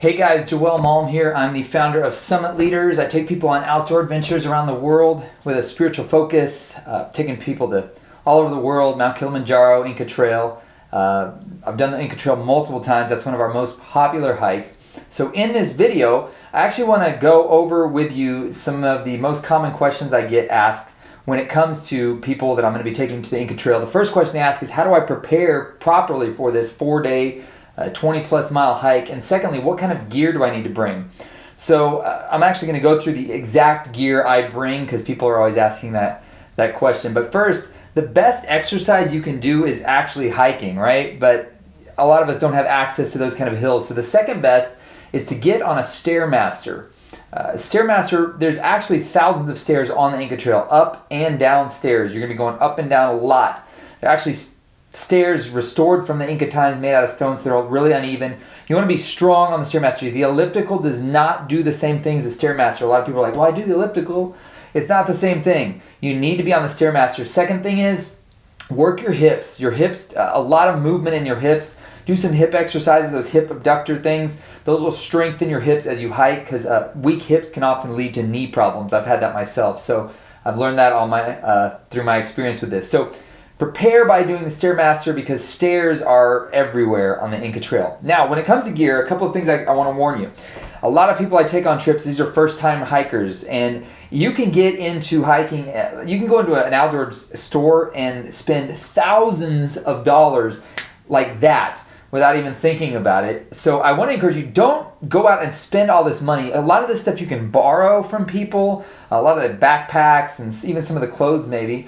Hey guys, Joel Malm here. I'm the founder of Summit Leaders. I take people on outdoor adventures around the world with a spiritual focus, taking people to all over the world, Mount Kilimanjaro, Inca Trail. I've done the Inca Trail multiple times. That's one of our most popular hikes. So in this video, I actually want to go over with you some of the most common questions I get asked when it comes to people that I'm going to be taking to the Inca Trail. The first question they ask is, how do I prepare properly for this 4-day 20-plus mile hike? And secondly, what kind of gear do I need to bring? So I'm actually going to go through the exact gear I bring because people are always asking that question. But first, the best exercise you can do is actually hiking, right? But a lot of us don't have access to those kind of hills. So the second best is to get on a Stairmaster. Stairmaster, there's actually thousands of stairs on the Inca Trail, up and down stairs. You're going to be going up and down a lot. They're actually stairs restored from the Inca times, made out of stone, so they're really uneven. You want to be strong on the Stairmaster. The elliptical does not do the same things as Stairmaster. A lot of people are like, well, I do the elliptical. It's not the same thing. You need to be on the Stairmaster. Second thing is, work your hips. Your hips, a lot of movement in your hips. Do some hip exercises, those hip abductor things. Those will strengthen your hips as you hike, because weak hips can often lead to knee problems. I've had that myself, so I've learned that through my experience with this. So prepare by doing the Stairmaster because stairs are everywhere on the Inca Trail. Now, when it comes to gear, a couple of things I want to warn you. A lot of people I take on trips, these are first-time hikers, and you can get into hiking, you can go into an outdoor store and spend thousands of dollars like that without even thinking about it. So I want to encourage you, don't go out and spend all this money. A lot of this stuff you can borrow from people, a lot of the backpacks and even some of the clothes maybe.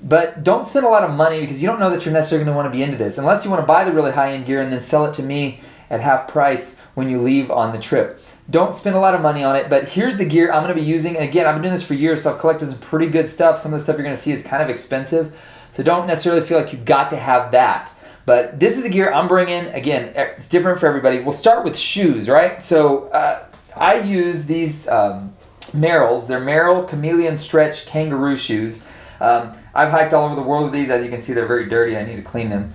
But don't spend a lot of money because you don't know that you're necessarily going to want to be into this unless you want to buy the really high-end gear and then sell it to me at half price when you leave on the trip. Don't spend a lot of money on it, but here's the gear I'm going to be using. And again, I've been doing this for years, so I've collected some pretty good stuff. Some of the stuff you're going to see is kind of expensive, so don't necessarily feel like you've got to have that. But this is the gear I'm bringing. Again, it's different for everybody. We'll start with shoes, right? So I use these Merrells. They're Merrell Chameleon Stretch Kangaroo shoes. I've hiked all over the world with these. As you can see, they're very dirty. I need to clean them.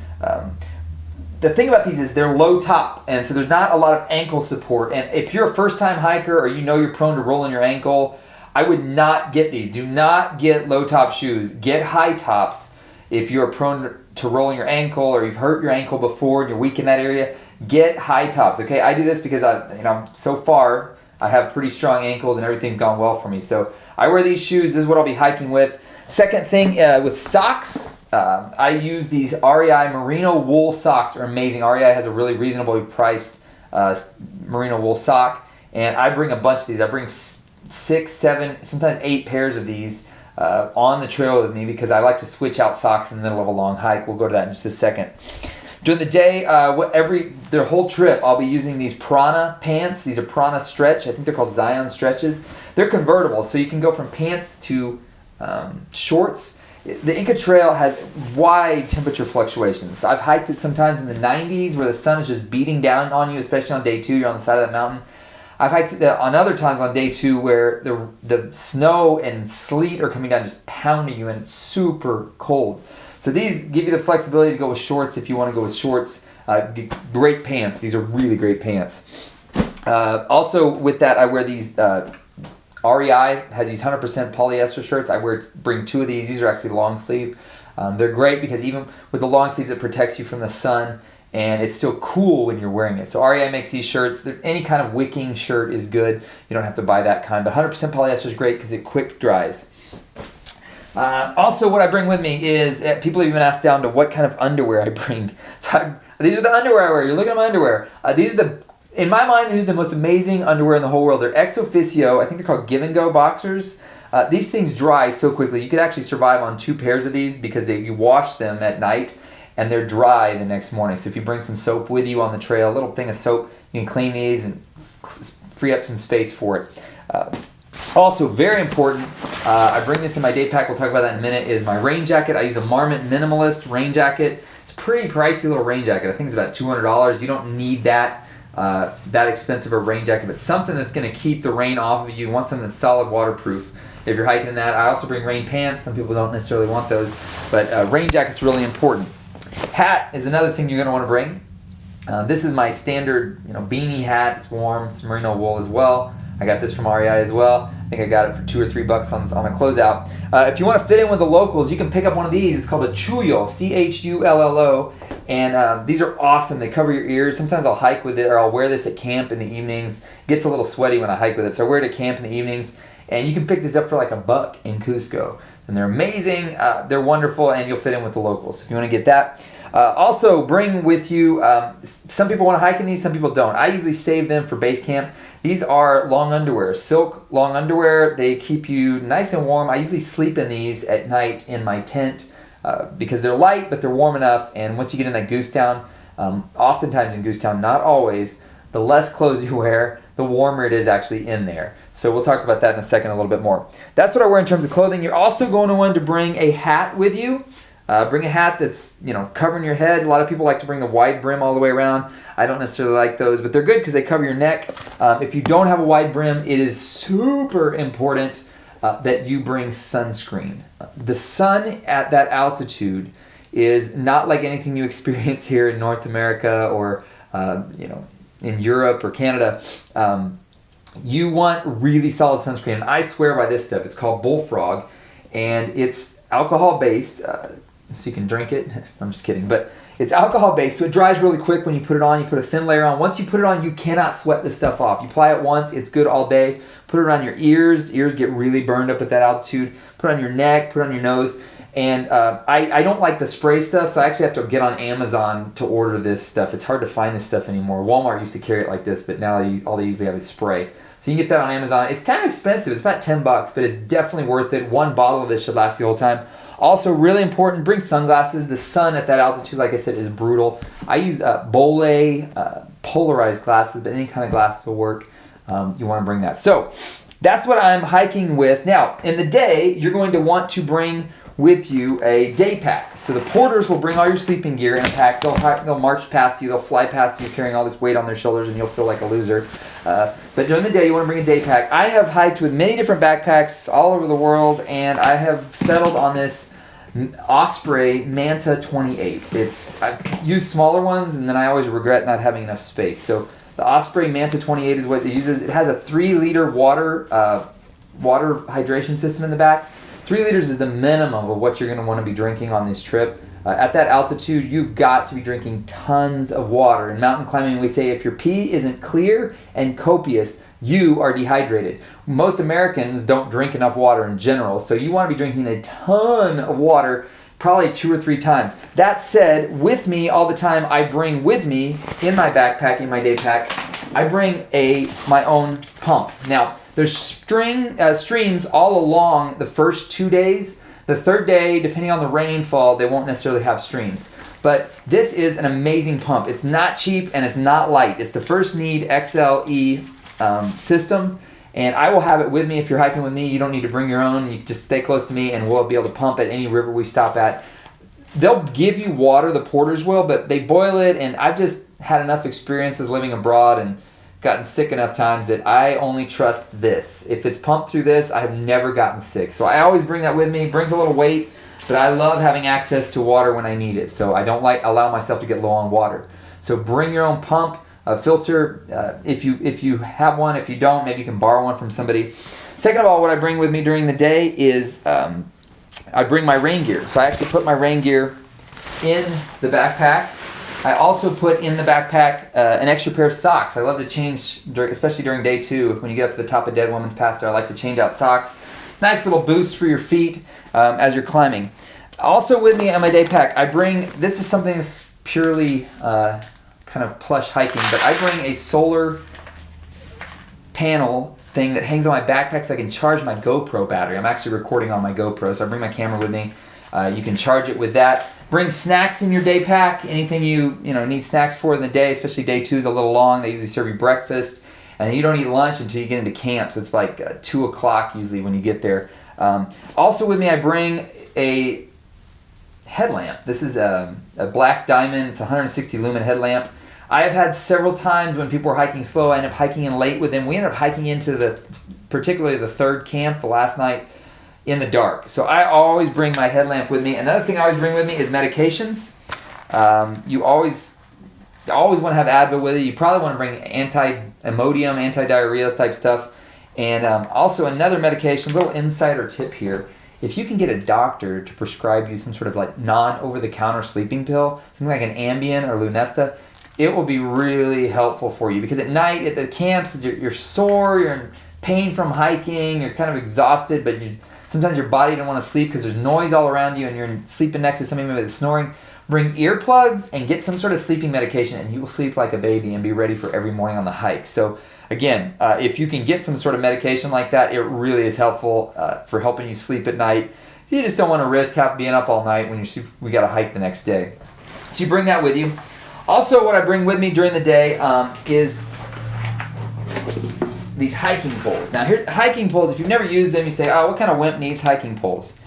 The thing about these is they're low top, and so there's not a lot of ankle support. And if you're a first-time hiker or you know you're prone to rolling your ankle, I would not get these. Do not get low top shoes. Get high tops if you're prone to rolling your ankle or you've hurt your ankle before and you're weak in that area. Get high tops, okay? I do this because so far I have pretty strong ankles and everything's gone well for me. So I wear these shoes. This is what I'll be hiking with. Second thing, with socks, I use these REI merino wool socks. They're amazing. REI has a really reasonably priced merino wool sock, and I bring a bunch of these. I bring 6, 7, sometimes 8 pairs of these on the trail with me because I like to switch out socks in the middle of a long hike. We'll go to that in just a second. During the day, their whole trip, I'll be using these Prana pants. These are Prana Stretch. I think they're called Zion Stretches. They're convertible, so you can go from pants to shorts. The Inca Trail has wide temperature fluctuations. I've hiked it sometimes in the 90s where the sun is just beating down on you, especially on day 2, you're on the side of that mountain. I've hiked it on other times on day 2 where the snow and sleet are coming down, just pounding you, and it's super cold. So these give you the flexibility to go with shorts if you want to go with shorts. Great pants. These are really great pants. Also with that, I wear these REI has these 100% polyester shirts. I bring 2 of these. These are actually long sleeve. They're great because even with the long sleeves, it protects you from the sun, and it's still cool when you're wearing it. So REI makes these shirts. Any kind of wicking shirt is good. You don't have to buy that kind, but 100% polyester is great because it quick dries. Also, what I bring with me is, people have even asked down to what kind of underwear I bring. So these are the underwear I wear. You're looking at my underwear. In my mind, these are the most amazing underwear in the whole world. They're ex officio. I think they're called Give and Go boxers. These things dry so quickly. You could actually survive on 2 pairs of these because you wash them at night and they're dry the next morning. So if you bring some soap with you on the trail, a little thing of soap, you can clean these and free up some space for it. Also, very important, I bring this in my day pack, we'll talk about that in a minute, is my rain jacket. I use a Marmot Minimalist rain jacket. It's a pretty pricey little rain jacket. I think it's about $200. You don't need that expensive a rain jacket, but something that's going to keep the rain off of you. You want something that's solid waterproof if you're hiking in that. I also bring rain pants. Some people don't necessarily want those, but rain jacket's really important. Hat is another thing you're going to want to bring. This is my standard, beanie hat. It's warm. It's merino wool as well. I got this from REI as well. I think I got it for $2 or $3 on a closeout. If you want to fit in with the locals, you can pick up one of these. It's called a chullo, Chullo, and these are awesome. They cover your ears. Sometimes I'll hike with it, or I'll wear this at camp in the evenings. It gets a little sweaty when I hike with it, so I wear it at camp in the evenings. And you can pick these up for like $1 in Cusco. And they're amazing, they're wonderful, and you'll fit in with the locals if you want to get that. Also, bring with you, some people want to hike in these, some people don't. I usually save them for base camp. These are long underwear, silk long underwear. They keep you nice and warm. I usually sleep in these at night in my tent because they're light, but they're warm enough. And once you get in that goose town, oftentimes in goose town, not always, the less clothes you wear, the warmer it is actually in there. So we'll talk about that in a second a little bit more. That's what I wear in terms of clothing. You're also going to want to bring a hat with you. Bring a hat that's covering your head. A lot of people like to bring the wide brim all the way around. I don't necessarily like those, but they're good because they cover your neck. If you don't have a wide brim, it is super important that you bring sunscreen. The sun at that altitude is not like anything you experience here in North America or in Europe or Canada. You want really solid sunscreen, and I swear by this stuff. It's called Bullfrog, and it's alcohol-based, so you can drink it. I'm just kidding, but it's alcohol-based, so it dries really quick when you put it on. You put a thin layer on. Once you put it on, you cannot sweat this stuff off. You apply it once, it's good all day. Put it around your ears. Ears get really burned up at that altitude. Put it on your neck, put it on your nose. And I don't like the spray stuff, so I actually have to get on Amazon to order this stuff. It's hard to find this stuff anymore. Walmart used to carry it like this, but now all they usually have is spray. So you can get that on Amazon. It's kind of expensive. It's about $10, but it's definitely worth it. One bottle of this should last the whole time. Also, really important, bring sunglasses. The sun at that altitude, like I said, is brutal. I use Bolle polarized glasses, but any kind of glasses will work. You want to bring that. So that's what I'm hiking with. Now, in the day, you're going to want to bring with you a day pack. So the porters will bring all your sleeping gear in a pack. They'll march past you. They'll fly past you carrying all this weight on their shoulders, and you'll feel like a loser. But during the day, you want to bring a day pack. I have hiked with many different backpacks all over the world, and I have settled on this Osprey Manta 28. I've used smaller ones, and then I always regret not having enough space. So the Osprey Manta 28 is what it uses. It has a 3-liter water hydration system in the back. 3 liters is the minimum of what you're going to want to be drinking on this trip. At that altitude, you've got to be drinking tons of water. In mountain climbing, we say if your pee isn't clear and copious, you are dehydrated. Most Americans don't drink enough water in general, so you want to be drinking a ton of water, probably 2 or 3 times. That said, with me all the time, I bring with me in my backpack, in my day pack, I bring my own pump. Now, there's streams all along the first 2 days. The third day, depending on the rainfall, they won't necessarily have streams. But this is an amazing pump. It's not cheap and it's not light. It's the First Need XLE system, and I will have it with me. If you're hiking with me, you don't need to bring your own. You can just stay close to me, and we'll be able to pump at any river we stop at. They'll give you water, the porters will, but they boil it, and I've just had enough experiences living abroad and gotten sick enough times that I only trust this. If it's pumped through this, I have never gotten sick. So I always bring that with me. It brings a little weight, but I love having access to water when I need it. So I don't allow myself to get low on water. So bring your own pump, a filter, if you have one. If you don't, maybe you can borrow one from somebody. Second of all, what I bring with me during the day is I bring my rain gear. So I actually put my rain gear in the backpack. I also put in the backpack an extra pair of socks. I love to change, especially during day 2. When you get up to the top of Dead Woman's Pass there, I like to change out socks. Nice little boost for your feet as you're climbing. Also with me on my day pack, I bring, this is something that's purely kind of plush hiking, but I bring a solar panel thing that hangs on my backpack so I can charge my GoPro battery. I'm actually recording on my GoPro, so I bring my camera with me. You can charge it with that. Bring snacks in your day pack. Anything you need snacks for in the day, especially day 2 is a little long. They usually serve you breakfast, and you don't eat lunch until you get into camp. So it's like 2 o'clock usually when you get there. Also with me, I bring a headlamp. This is a black diamond. It's a 160 lumen headlamp. I have had several times when people are hiking slow, I end up hiking in late with them. We end up hiking into particularly the 3rd camp, the last night, in the dark. So I always bring my headlamp with me. Another thing I always bring with me is medications. You always You always want to have Advil with you. You probably want to bring anti-Imodium, anti-diarrhea type stuff. And also another medication, little insider tip here. If you can get a doctor to prescribe you some sort of like non-over-the-counter sleeping pill, something like an Ambien or Lunesta, it will be really helpful for you, because at night at the camps, you're sore, you're in pain from hiking, you're kind of exhausted, but sometimes your body doesn't want to sleep because there's noise all around you and you're sleeping next to somebody that's snoring. Bring earplugs and get some sort of sleeping medication, and you will sleep like a baby and be ready for every morning on the hike. So again, if you can get some sort of medication like that, it really is helpful for helping you sleep at night. You just don't want to risk being up all night when we got to hike the next day. So you bring that with you. Also, what I bring with me during the day is these hiking poles. Now, here, hiking poles, if you've never used them, you say, oh, what kind of wimp needs hiking poles?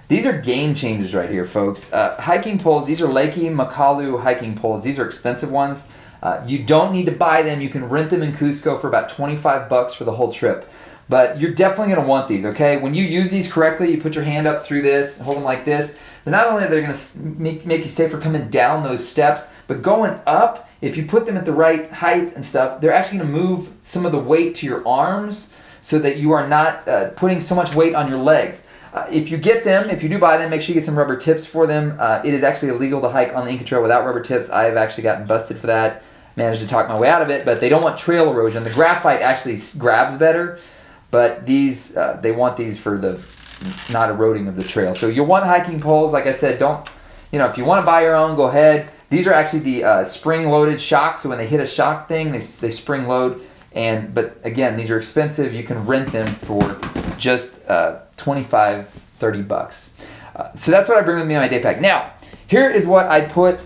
These are game changers right here, folks. Hiking poles, these are Leki Makalu hiking poles. These are expensive ones. You don't need to buy them. You can rent them in Cusco for about $25 for the whole trip. But you're definitely going to want these, okay? When you use these correctly, you put your hand up through this, hold them like this. Then not only are they going to make you safer coming down those steps, but going up, if you put them at the right height and stuff, they're actually going to move some of the weight to your arms so that you are not putting so much weight on your legs. If you do buy them, make sure you get some rubber tips for them. It is actually illegal to hike on the Inca Trail without rubber tips. I've actually gotten busted for that. Managed to talk my way out of it, but they don't want trail erosion. The graphite actually grabs better, but these they want these for the not eroding of the trail. So you'll want hiking poles. Like I said, if you want to buy your own, go ahead. These are actually the spring-loaded shocks, so when they hit a shock thing, they spring load. But again, these are expensive. You can rent them for just $25, $30. So that's what I bring with me on my day pack. Now, here is what I put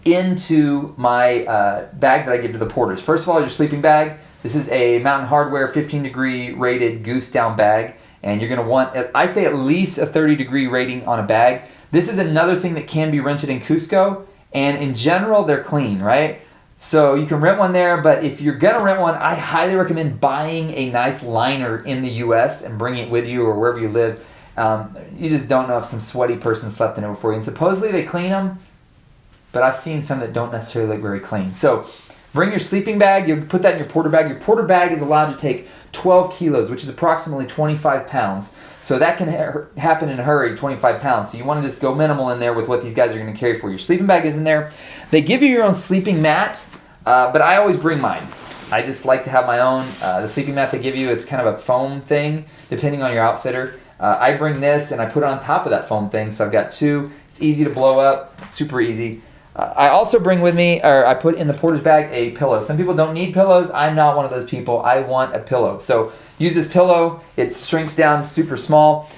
into my bag that I give to the porters. First of all is your sleeping bag. This is a Mountain Hardwear 15-degree rated goose down bag, and you're going to want, I say, at least a 30-degree rating on a bag. This is another thing that can be rented in Cusco, and in general, they're clean, right? So you can rent one there, but if you're going to rent one, I highly recommend buying a nice liner in the U.S. and bringing it with you or wherever you live. You just don't know if some sweaty person slept in it before you. And supposedly they clean them, but I've seen some that don't necessarily look very clean. So bring your sleeping bag. You put that in your porter bag. Your porter bag is allowed to take 12 kilos, which is approximately 25 pounds. So that can happen in a hurry, 25 pounds. So you want to just go minimal in there with what these guys are going to carry for you. Your sleeping bag is in there. They give you your own sleeping mat, but I always bring mine. I just like to have my own. The sleeping mat they give you, it's kind of a foam thing, depending on your outfitter. I bring this and I put it on top of that foam thing. So I've got two. It's easy to blow up, super easy. I also bring with me, or I put in the porter's bag, a pillow. Some people don't need pillows. I'm not one of those people. I want a pillow. So use this pillow. It shrinks down super small.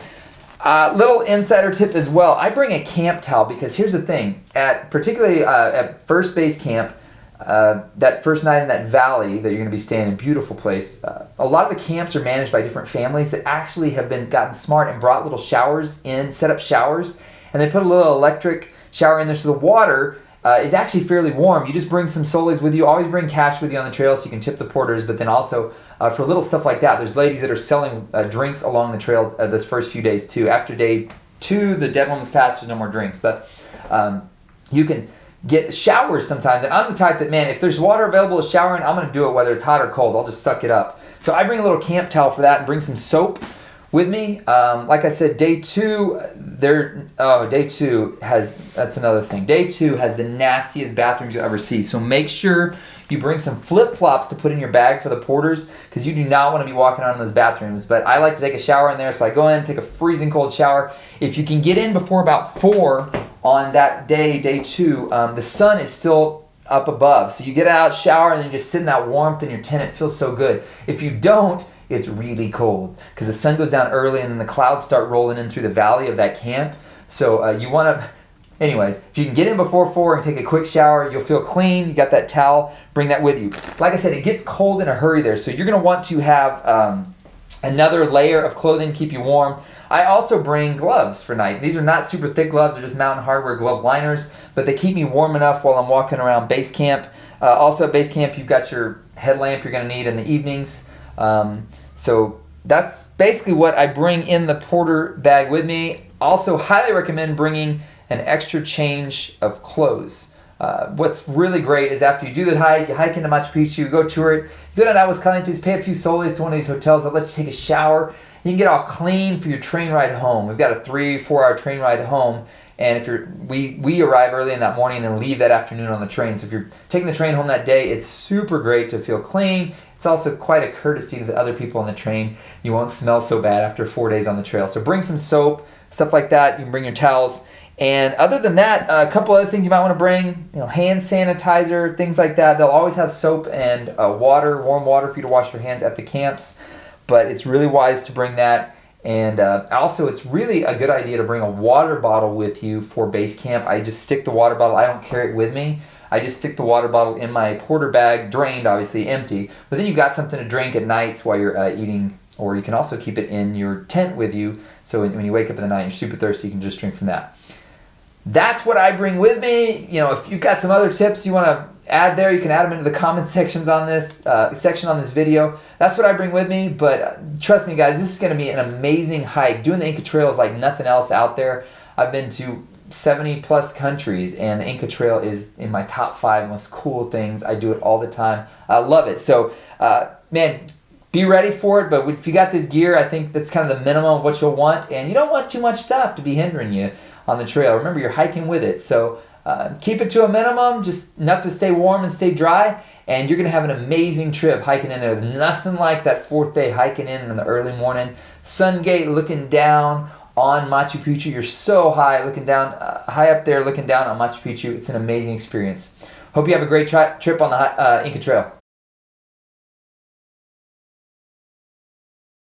Little insider tip as well. I bring a camp towel because here's the thing. Particularly at first base camp, that first night in that valley that you're going to be staying in, beautiful place. A lot of the camps are managed by different families that actually have gotten smart and brought little showers in, set up showers, and they put a little electric shower in there so the water is actually fairly warm. You just bring some soles with you. Always bring cash with you on the trail so you can tip the porters, but then also for little stuff like that, there's ladies that are selling drinks along the trail those first few days too. After day 2, the dead woman's passed, there's no more drinks, but you can get showers sometimes. And I'm the type that, man, if there's water available to shower in, I'm going to do it whether it's hot or cold. I'll just suck it up. So I bring a little camp towel for that and bring some soap with me. Like I said, day 2 that's another thing. Day 2 has the nastiest bathrooms you'll ever see. So make sure you bring some flip-flops to put in your bag for the porters because you do not want to be walking around in those bathrooms. But I like to take a shower in there, so I go in and take a freezing cold shower. If you can get in before about 4 on that day 2, the sun is still up above. So you get out, shower, and then you just sit in that warmth in your tent. It feels so good. If you don't, it's really cold because the sun goes down early and then the clouds start rolling in through the valley of that camp. So you want to, anyways, if you can get in before 4 and take a quick shower, you'll feel clean. You got that towel, bring that with you. Like I said, it gets cold in a hurry there. So you're going to want to have another layer of clothing to keep you warm. I also bring gloves for night. These are not super thick gloves. They're just Mountain Hardwear glove liners, but they keep me warm enough while I'm walking around base camp. Also at base camp, you've got your headlamp you're going to need in the evenings. So that's basically what I bring in the porter bag with me. Also highly recommend bringing an extra change of clothes. What's really great is after you do the hike, you hike into Machu Picchu, you go tour it, you go down to Aguascalientes, pay a few soles to one of these hotels, they'll let you take a shower. You can get all clean for your train ride home. We've got a 3-4 hour train ride home, and if we arrive early in that morning and then leave that afternoon on the train. So if you're taking the train home that day, it's super great to feel clean. It's also quite a courtesy to the other people on the train. You won't smell so bad after 4 days on the trail. So bring some soap, stuff like that. You can bring your towels. And other than that, a couple other things you might want to bring, hand sanitizer, things like that. They'll always have soap and water, warm water for you to wash your hands at the camps. But it's really wise to bring that. And also, it's really a good idea to bring a water bottle with you for base camp. I just stick the water bottle. I don't carry it with me. I just stick the water bottle in my porter bag, drained, obviously empty. But then you've got something to drink at nights while you're eating. Or you can also keep it in your tent with you. So when you wake up in the night and you're super thirsty, you can just drink from that. That's what I bring with me. If you've got some other tips you want to add there, you can add them into the comment sections on this section on this video. That's what I bring with me. But trust me, guys, this is going to be an amazing hike. Doing the Inca Trail is like nothing else out there. I've been to 70 plus countries, and the Inca Trail is in my top 5 most cool things. I do it all the time. I love it. So, man, be ready for it. But if you got this gear, I think that's kind of the minimum of what you'll want. And you don't want too much stuff to be hindering you on the trail. Remember, you're hiking with it. So keep it to a minimum, just enough to stay warm and stay dry, and you're going to have an amazing trip hiking in there. Nothing like that 4th day hiking in the early morning. Sun gate looking down on Machu Picchu. You're so high, looking down, high up there looking down on Machu Picchu. It's an amazing experience. Hope you have a great trip on the Inca Trail.